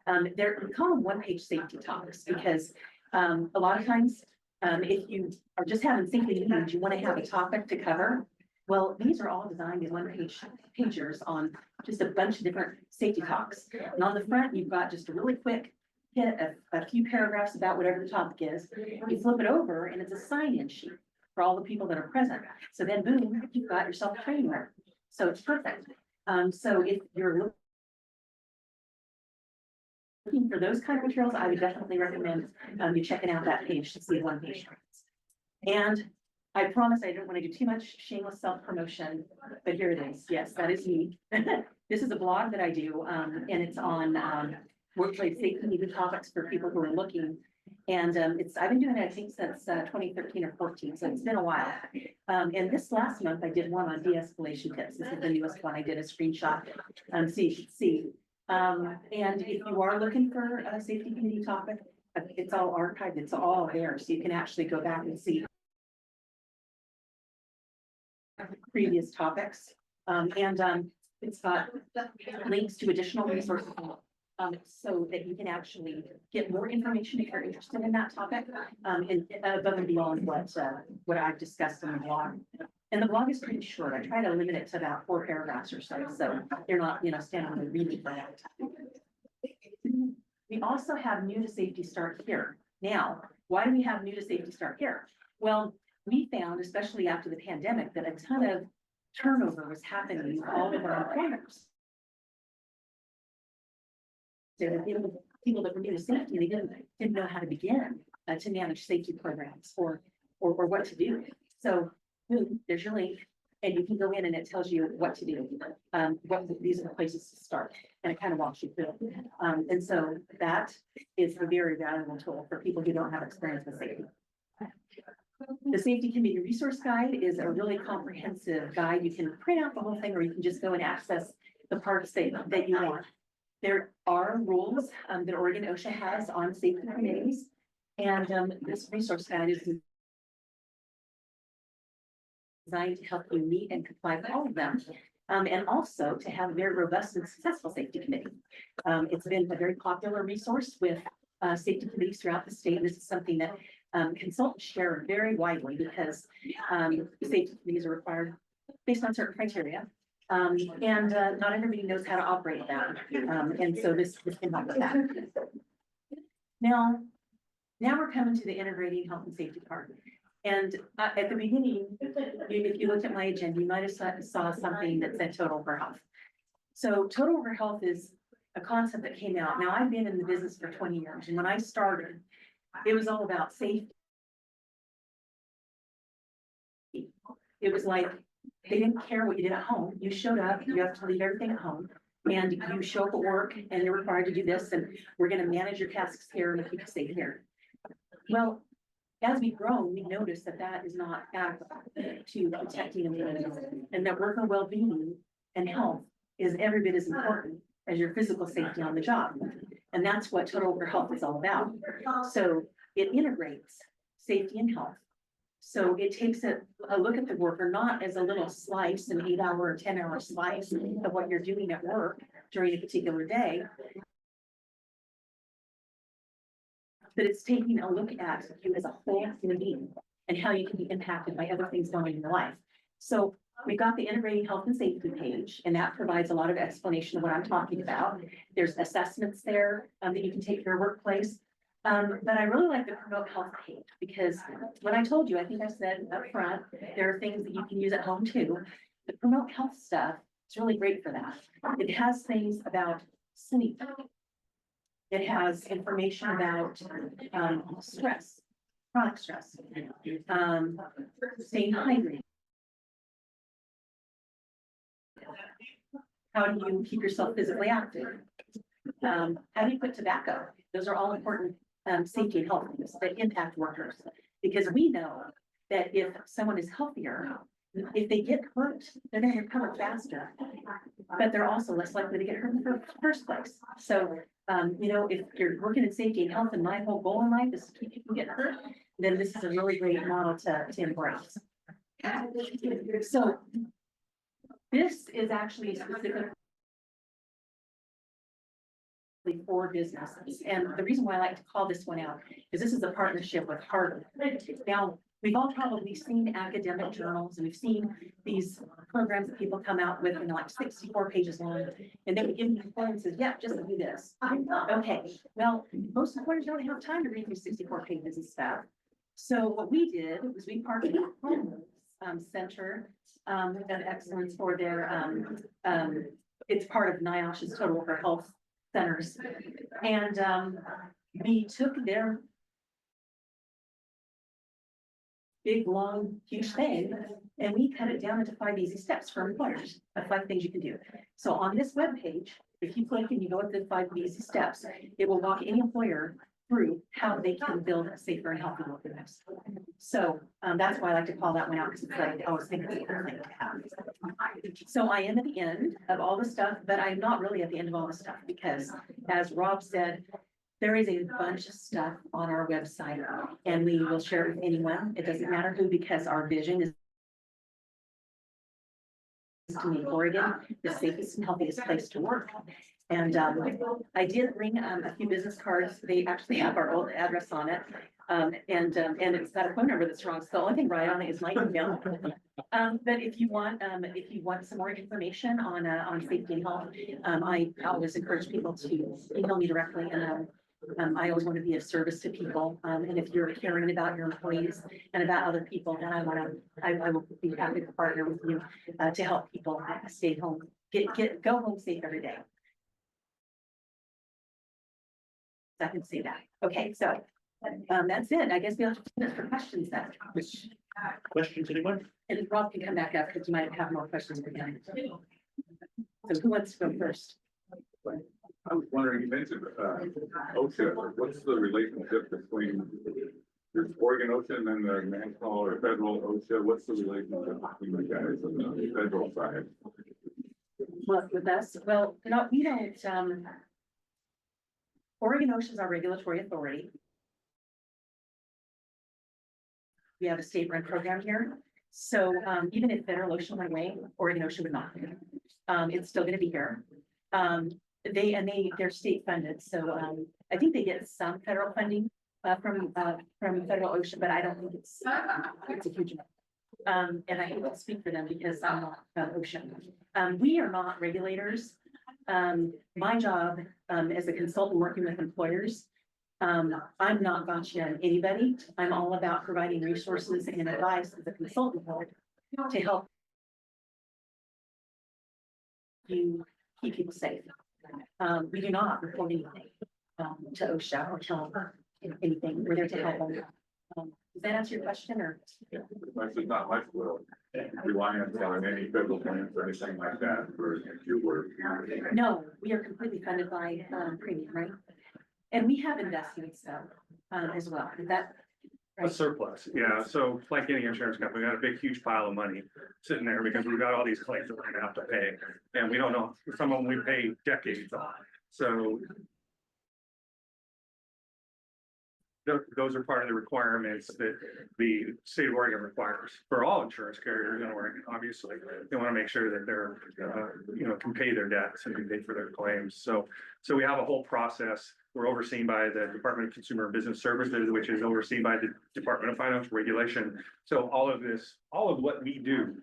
We call them one-page safety talks because a lot of times, if you are just having safety meetings, you want to have a topic to cover. Well, these are all designed as one-pagers on just a bunch of different safety talks. And on the front, you've got just a really quick hit, a few paragraphs about whatever the topic is. You flip it over, and it's a sign-in sheet for all the people that are present. So then, boom, you've got yourself a training room. So it's perfect. So if you're looking for those kind of materials, I would definitely recommend you checking out that page to see one-page. And I promise I don't want to do too much shameless self-promotion, but here it is. Yes, that is me. This is a blog that I do, and it's on workplace safety needed topics for people who are looking. And I've been doing it, I think, since 2013 or 14, so it's been a while. And this last month, I did one on de-escalation tips. This is the newest one. I did a screenshot, so you should see. And if you are looking for a safety committee topic, it's all archived. It's all there, so you can actually go back and see previous topics. It's got links to additional resources so that you can actually get more information if you're interested in that topic, and above and beyond what I've discussed in the blog. And the blog is pretty short. I try to limit it to about 4 paragraphs or so you're not, standing there reading for that. We also have New to Safety Start Here. Now, why do we have New to Safety Start Here? Well, we found, especially after the pandemic, that a ton of turnover was happening with all of our employers. So the people that were new to safety, they didn't know how to begin to manage safety programs or what to do. So there's your link, and you can go in and it tells you what to do. These are the places to start, and it kind of walks you through. And so that is a very valuable tool for people who don't have experience with safety. The Safety Committee Resource Guide is a really comprehensive guide. You can print out the whole thing, or you can just go and access the parts that you want. There are rules that Oregon OSHA has on safety committees, and this resource guide is designed to help you meet and comply with all of them, and also to have a very robust and successful safety committee. It's been a very popular resource with safety committees throughout the state. This is something that consultants share very widely because safety committees are required based on certain criteria. And not everybody knows how to operate that. And so this can help with that. Now we're coming to the integrating health and safety part. And at the beginning, if you looked at my agenda, you might have saw something that said total over health. So total over health is a concept that came out. Now I've been in the business for 20 years, and when I started, it was all about safety. It was like, they didn't care what you did at home. You showed up, you have to leave everything at home, and you show up at work and you're required to do this, and we're going to manage your tasks here and keep you safe here. Well, as we've grown, we've noticed that that is not adequate to protecting employees, and that worker well-being and health is every bit as important as your physical safety on the job. And that's what total over health is all about. So it integrates safety and health. So it takes a look at the worker, not as a little slice, an 8-hour or 10-hour slice of what you're doing at work during a particular day, but it's taking a look at you as a whole human being and how you can be impacted by other things going on in your life. So we've got the integrating health and safety page, and that provides a lot of explanation of what I'm talking about. There's assessments there that you can take to your workplace. But I really like the promote health page, because when I told you, I think I said up front, there are things that you can use at home too. The promote health stuff is really great for that. It has things about sleep. It has information about stress, chronic stress, staying hydrated. How do you keep yourself physically active? How do you quit tobacco? Those are all important safety and health things that impact workers, because we know that if someone is healthier, if they get hurt, they're going to recover faster, but they're also less likely to get hurt in the first place. So, if you're working in safety and health, and my whole goal in life is to keep people getting hurt, then this is a really great model to embrace. So this is actually specific for businesses. And the reason why I like to call this one out is this is a partnership with Harvard. Now, we've all probably seen academic journals, and we've seen these programs that people come out with, like 64 pages long, and then we give them the form and says, yeah, just do this. Okay, well, most employers don't have time to read through 64 pages and stuff. So what we did was we partnered with Center of Excellence for their, it's part of NIOSH's Total Over Health Centers. And we took their big, long, huge thing, and we cut it down into 5 easy steps for employers of 5 things you can do. So on this webpage, if you click and you go with the 5 easy steps, it will walk any employer through how they can build a safer and healthy workplace. So that's why I like to call that one out, because it's like, I always think it's a cool thing to have. So I am at the end of all the stuff, but I'm not really at the end of all the stuff, because as Rob said, there is a bunch of stuff on our website, and we will share it with anyone. It doesn't matter who, because our vision is to make Oregon the safest and healthiest place to work. And I did bring a few business cards. They actually have our old address on it. And it's got a phone number that's wrong. So the only thing right on it is my email. But if you want some more information on safety and health, I always encourage people to email me directly, and I always want to be of service to people. And if you're caring about your employees and about other people, then I will be happy to partner with you to help people stay home, go home safe every day. I can say that. Okay, so that's it. I guess we'll have to finish for questions then. Questions, anyone? And Rob can come back up because you might have more questions for him. So who wants to go first? I was wondering, you mentioned, OSHA, what's the relationship between your Oregon OSHA and then the national or federal OSHA? What's the relationship between you guys and the federal side? Well, with us, well, no, we don't, Oregon OSHA is our regulatory authority. We have a state-run program here. So even if federal OSHA went away, Oregon OSHA would not. It's still gonna be here. They're state funded, so I think they get some federal funding from federal OSHA, but I don't think it's a huge amount. And I can't speak for them because I'm not OSHA. We are not regulators. My job as a consultant working with employers, I'm not gotcha on anybody. I'm all about providing resources and advice as a consultant to help you keep people safe. We do not report anything to OSHA or tell anything. We're there to help them. Does that answer your question, or? That's just not much reliance on any federal plans or anything like that for your work. No, we are completely funded by premium, right? And we have investments as well. Is that A surplus, yeah. So like any insurance company, we got a big, huge pile of money sitting there because we've got all these claims that we're gonna have to pay. And we don't know, some of them we pay decades on. So those are part of the requirements that the state of Oregon requires for all insurance carriers in Oregon. Obviously, they want to make sure that they're, can pay their debts and can pay for their claims. So we have a whole process. We're overseen by the Department of Consumer and Business Services, which is overseen by the Department of Financial Regulation. So all of what we do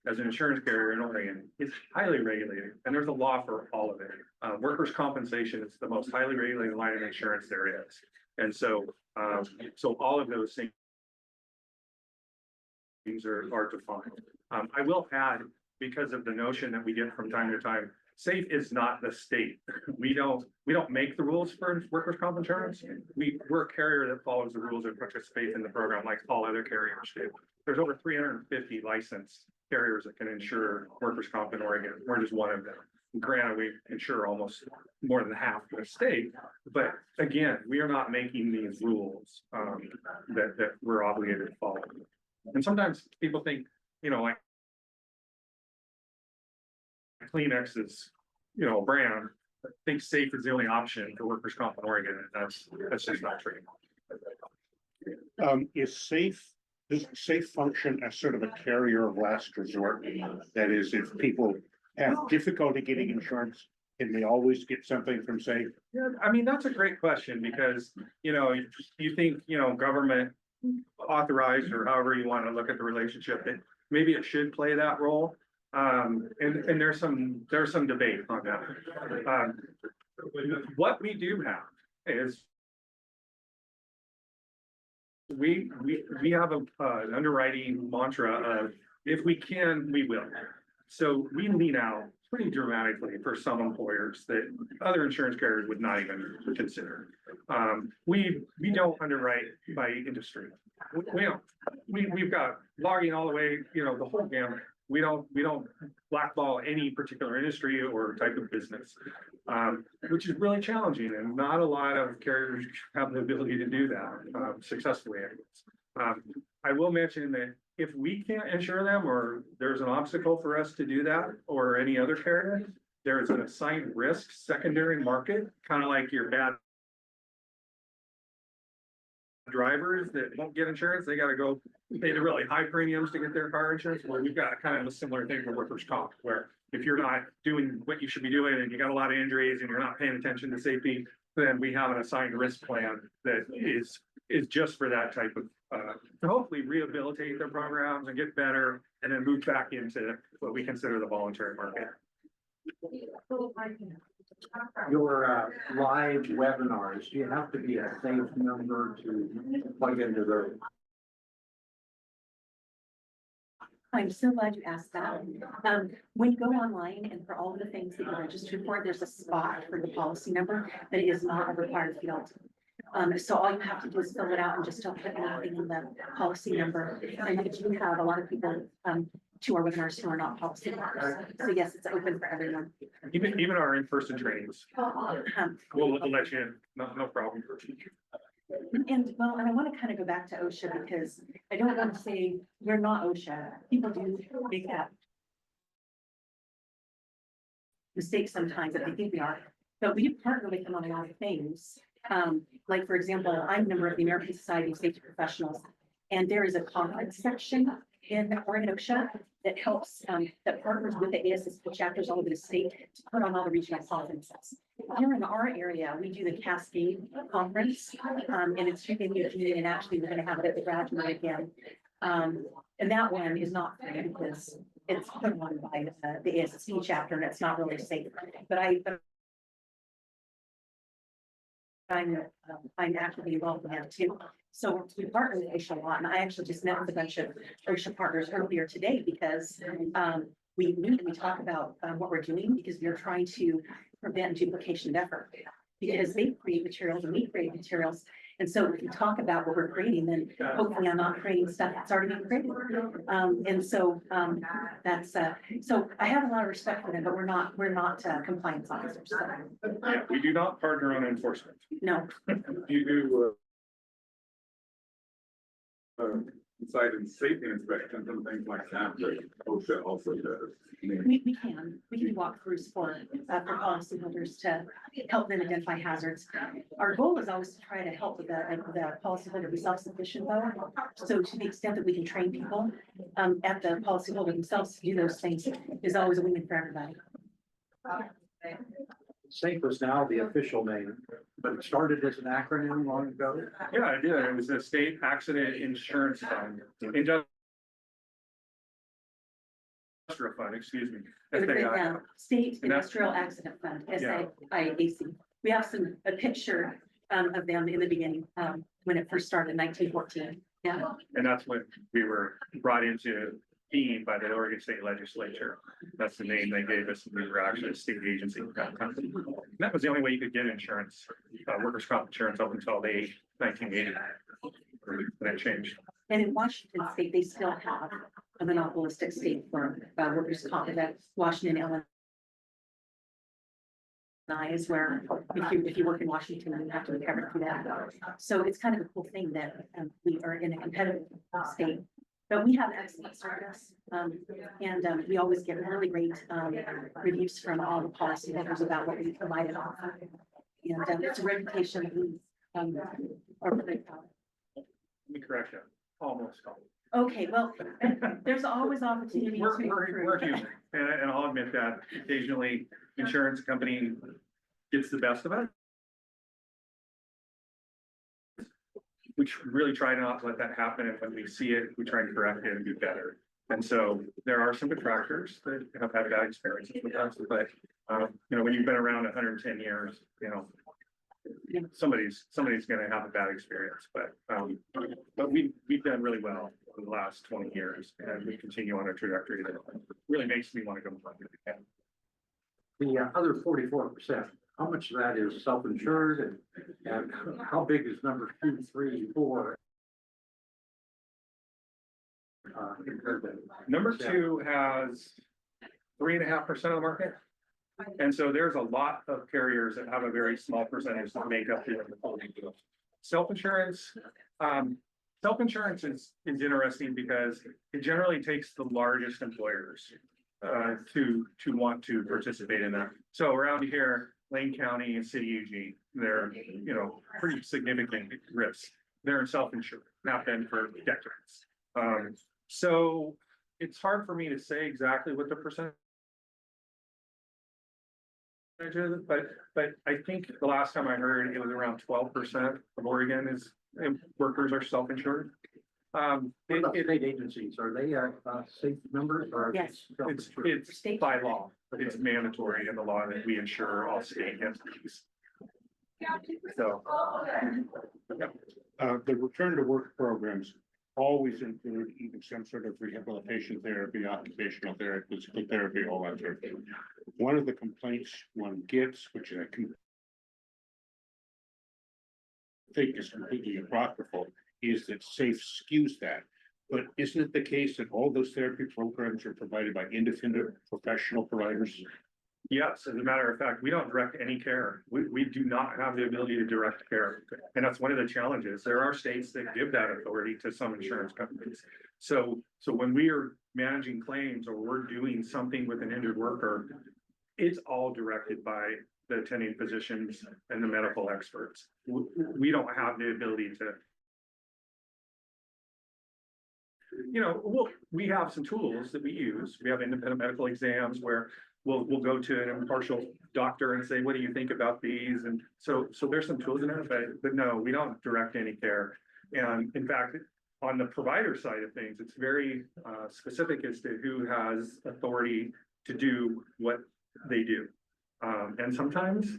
as an insurance carrier in Oregon is highly regulated, and there's a law for all of it. Workers' compensation is the most highly regulated line of insurance there is. And so all of those things are defined. I will add, because of the notion that we get from time to time, SAIF is not the state. We don't make the rules for workers' comp insurance. We're a carrier that follows the rules and participates in the program like all other carriers do. There's over 350 licensed carriers that can insure workers' comp in Oregon. We're just one of them. Granted, we insure almost more than half the state, but again, we are not making these rules that we're obligated to follow. And sometimes people think, like Kleenex is, a brand. I think SAIF is the only option for workers' comp in Oregon, and that's just not true. Does SAIF function as sort of a carrier of last resort? That is, if people have difficulty getting insurance, can they always get something from SAIF? Yeah, I mean, that's a great question because, you think, government authorized or however you want to look at the relationship, that maybe it should play that role. And there's some debate on that. What we do have is we have an underwriting mantra of if we can, we will. So we lean out pretty dramatically for some employers that other insurance carriers would not even consider. We don't underwrite by industry. We've got logging all the way, the whole gamut. We don't blackball any particular industry or type of business, which is really challenging, and not a lot of carriers have the ability to do that successfully. I will mention that if we can't insure them, or there's an obstacle for us to do that, or any other carrier, there is an assigned risk secondary market, kind of like your bad drivers that won't get insurance. They got to go pay the really high premiums to get their car insurance. Well, we've got kind of a similar thing for workers' comp, where if you're not doing what you should be doing and you got a lot of injuries and you're not paying attention to safety, then we have an assigned risk plan that is just for that type of, to hopefully rehabilitate their programs and get better and then move back into what we consider the voluntary market. Your live webinars, do you have to be a SAIF member to plug into the? I'm so glad you asked that. When you go online and for all of the things that you registered for, there's a spot for the policy number that is not a required field. So all you have to do is fill it out and just don't put anything in the policy number. And I do have a lot of people, to our webinars who are not policy members. So yes, it's open for everyone. Even our in-person trainings, we'll let you in, no problem. And well, and I want to kind of go back to OSHA because I don't want to say we're not OSHA. People do make that mistake sometimes that they think we are, but we do partner with them on a lot of things. Like for example, I'm a member of the American Society of Safety Professionals, and there is a conference section in Oregon OSHA that helps, that partners with the ASSP chapters all over the state to put on all the regional conferences. Here in our area, we do the Cascade Conference, and it's in Eugene, and actually we're gonna have it at the graduate again. And that one is not free because it's put on by the ASSP chapter and it's not really safe, but I'm actively involved in that too. So we partner with OSHA a lot, and I actually just met with a bunch of OSHA partners earlier today because we meet and we talk about what we're doing because we're trying to prevent duplication of effort. Because they create materials and we create materials. And so if we talk about what we're creating, then hopefully I'm not creating stuff that's already been created. And so that's so I have a lot of respect for them, but we're not compliance officers. So. Yeah, we do not partner on enforcement. No. You do inside and safety inspections and things like that, that OSHA also does. I mean, We can do walkthroughs for policyholders to help them identify hazards. Our goal is always to try to help with the policyholder be self-sufficient though. So to the extent that we can train people at the policyholder themselves to do those things is always a win for everybody. SAIF is now the official name, but it started as an acronym long ago. Yeah, I did. It was the State Accident Insurance Fund. Industrial Fund, excuse me. State Industrial Accident Fund, SAIAC. We have a picture of them in the beginning, when it first started in 1914. Yeah. And that's when we were brought into being by the Oregon State Legislature. That's the name they gave us. We were actually a state agency. And that was the only way you could get insurance, workers' comp insurance up until the 1980. That changed. And in Washington State, they still have a monopolistic state for workers' comp. That Washington, Illinois is where if you work in Washington, you have to be covered through that. So it's kind of a cool thing that we are in a competitive state. But we have excellent service, and we always get really great reviews from all the policyholders about what we provided on. And it's a reputation that we are really proud of. Let me correct that. Almost. Okay, well, there's always opportunity to We're improve. human, and I'll admit that occasionally insurance company gets the best of it. We really try not to let that happen, and when we see it, we try to correct it and do better. And so there are some detractors that have had bad experiences with us, but you know, when you've been around 110 years, you know, somebody's gonna have a bad experience, but we've done really well over the last 20 years, and we continue on a trajectory that really makes me want to go further. The other 44%, how much of that is self-insured and how big is number 2, 3, 4? Compared to Number 2 has 3.5% of the market. And so there's a lot of carriers that have a very small percentage that make up the self-insurance. Self-insurance is interesting because it generally takes the largest employers to want to participate in that. So around here, Lane County and City Eugene, they're, you know, pretty significant risks. They're self-insured, have been for decades. So it's hard for me to say exactly what the percentage but I think the last time I heard, it was around 12% of Oregon is, workers are self-insured. What about state agencies? Are they, safe members or? Yes. It's by law, it's mandatory in the law that we insure all state entities. So, The return to work programs always include even some sort of rehabilitation therapy, occupational therapy, physical therapy, all that sort of thing. One of the complaints one gets, which I think is completely apocryphal, is that SAIF skews that. But isn't it the case that all those therapy programs are provided by independent professional providers? yes, as a matter of fact, we don't direct any care. We do not have the ability to direct care. And that's one of the challenges. There are states that give that authority to some insurance companies. So when we are managing claims or we're doing something with an injured worker, it's all directed by the attending physicians and the medical experts. We don't have the ability to, we have some tools that we use. We have independent medical exams where we'll go to an impartial doctor and say, what do you think about these? And so there's some tools in there, but no, we don't direct any care. And in fact, on the provider side of things, it's very specific as to who has authority to do what they do. And sometimes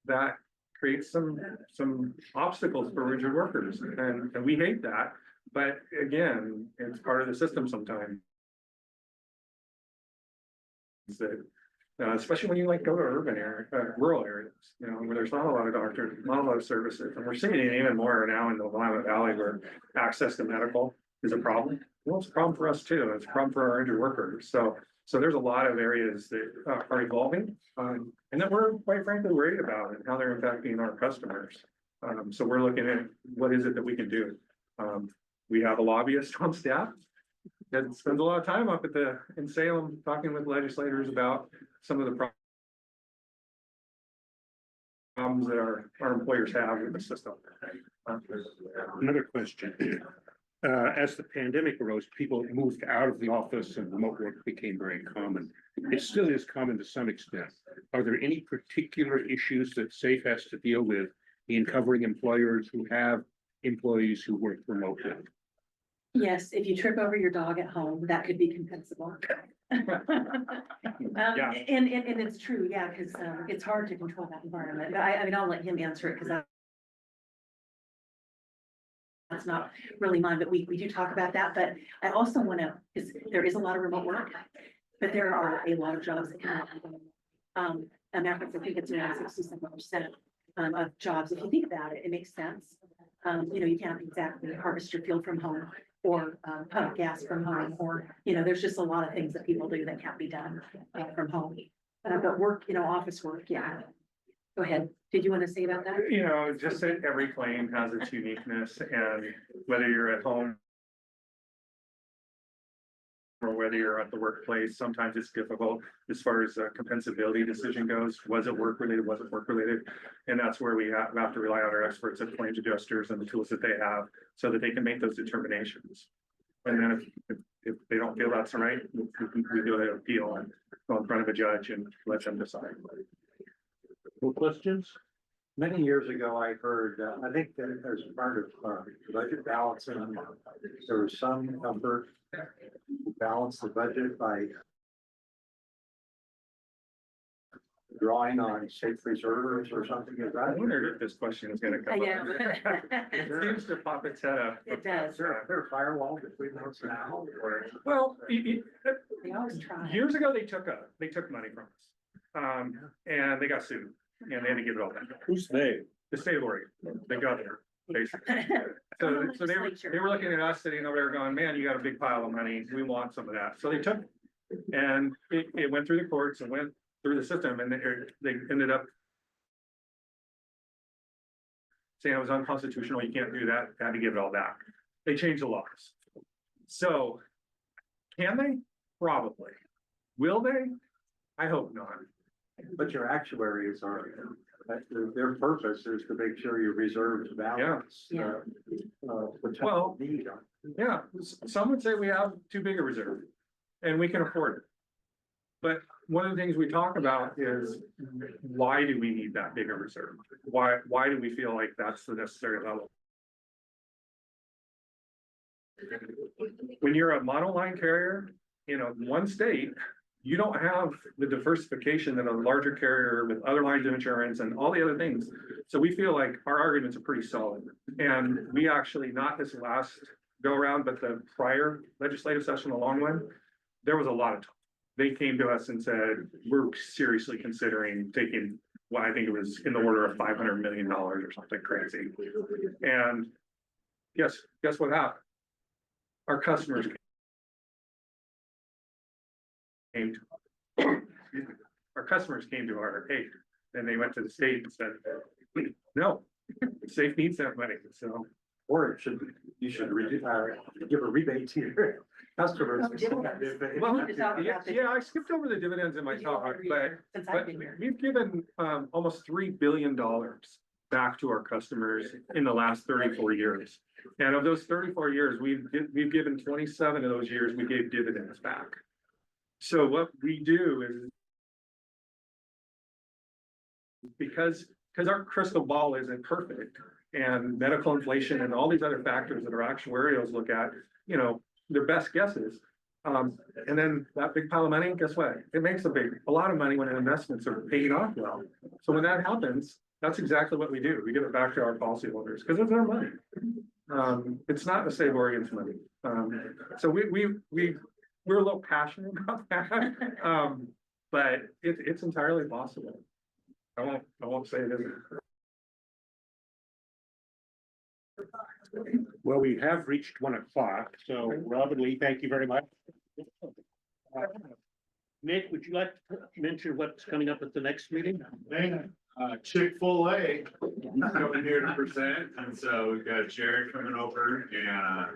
that creates some obstacles for injured workers, and we hate that. But again, it's part of the system sometimes. That, especially when you like go to urban area, rural areas, where there's not a lot of doctors, not a lot of services, and we're seeing it even more now in the Willamette Valley where access to medical is a problem. Well, it's a problem for us too. It's a problem for our injured workers. So there's a lot of areas that are evolving, and that we're quite frankly worried about and how they're impacting our customers. So we're looking at what is it that we can do. We have a lobbyist on staff that spends a lot of time up in Salem talking with legislators about some of the problems that our employers have with the system. Another question. As the pandemic arose, people moved out of the office and remote work became very common. It still is common to some extent. Are there any particular issues that SAIF has to deal with in covering employers who have employees who work remotely? Yes, if you trip over your dog at home, that could be compensable. Yeah. And it's true, yeah, because it's hard to control that environment. But I mean, I'll let him answer it because that's not really mine, but we do talk about that. But I also want to, because there is a lot of remote work, but there are a lot of jobs that can. Americans, I think it's around 67% of jobs. If you think about it, it makes sense. You can't exactly harvest your field from home or pump gas from home, or there's just a lot of things that people do that can't be done from home. But work, office work, yeah. Go ahead. Did you want to say about that? Just that every claim has its uniqueness, and whether you're at home or whether you're at the workplace, sometimes it's difficult as far as a compensability decision goes. Was it work related? Was it work related? And that's where we have to rely on our experts and claims adjusters and the tools that they have so that they can make those determinations. And then if they don't feel that's right, we do an appeal and go in front of a judge and let them decide. More questions? Many years ago, I heard, I think that as part of budget balancing, there was some effort to balance the budget by drawing on state reserves or something. Is I that? wondered if this question is gonna come up. Yeah. It seems to pop its head up. It does. Is there a firewall between us now? Or? Well, They always try. years ago, they took money from us. And they got sued and they had to give it all back. Who's they? The state of Oregon, they got there, basically. So they were looking at us sitting over there going, man, you got a big pile of money. We want some of that. So they took it. And it went through the courts and went through the system, and they ended up saying it was unconstitutional. You can't do that. Had to give it all back. They changed the laws. So can they? Probably. Will they? I hope not. But your actuaries are, their purpose is to make sure your reserves balance. Yeah. Potential need. Yeah, some would say we have too big a reserve and we can afford it. But one of the things we talk about is why do we need that bigger reserve? Why do we feel like that's the necessary level? When you're a monoline carrier in one state, you don't have the diversification that a larger carrier with other lines of insurance and all the other things. So we feel like our arguments are pretty solid. And we actually, not this last go around, but the prior legislative session, the long one, there was a lot of talk. They came to us and said, we're seriously considering taking, well, I think it was in the order of $500 million or something crazy. And guess what happened? Our customers came to, our customers came to our aid, and they went to the state and said, no, SAIF needs that money, so. Or it should, you should give a rebate to your customers. No, dividends. Well, We need to talk about the- yeah, I skipped over the dividends in my We do all talk, every but year since I've been here. we've given almost $3 billion back to our customers in the last 34 years. And of those 34 years, we've given 27 of those years, we gave dividends back. So what we do is because our crystal ball isn't perfect, and medical inflation and all these other factors that our actuarials look at, their best guesses. And then that big pile of money, guess what? It makes a lot of money when investments are paying off well. So when that happens, that's exactly what we do. We give it back to our policyholders because it's our money. It's not the state of Oregon's money. So we're a little passionate about that. But it's entirely possible. I won't say it isn't. Well, we have reached 1 o'clock, so Rob and Lee, thank you very much. Nick, would you like to mention what's coming up at the next meeting? Chick-fil-A coming here to present, and so we've got Jared coming over and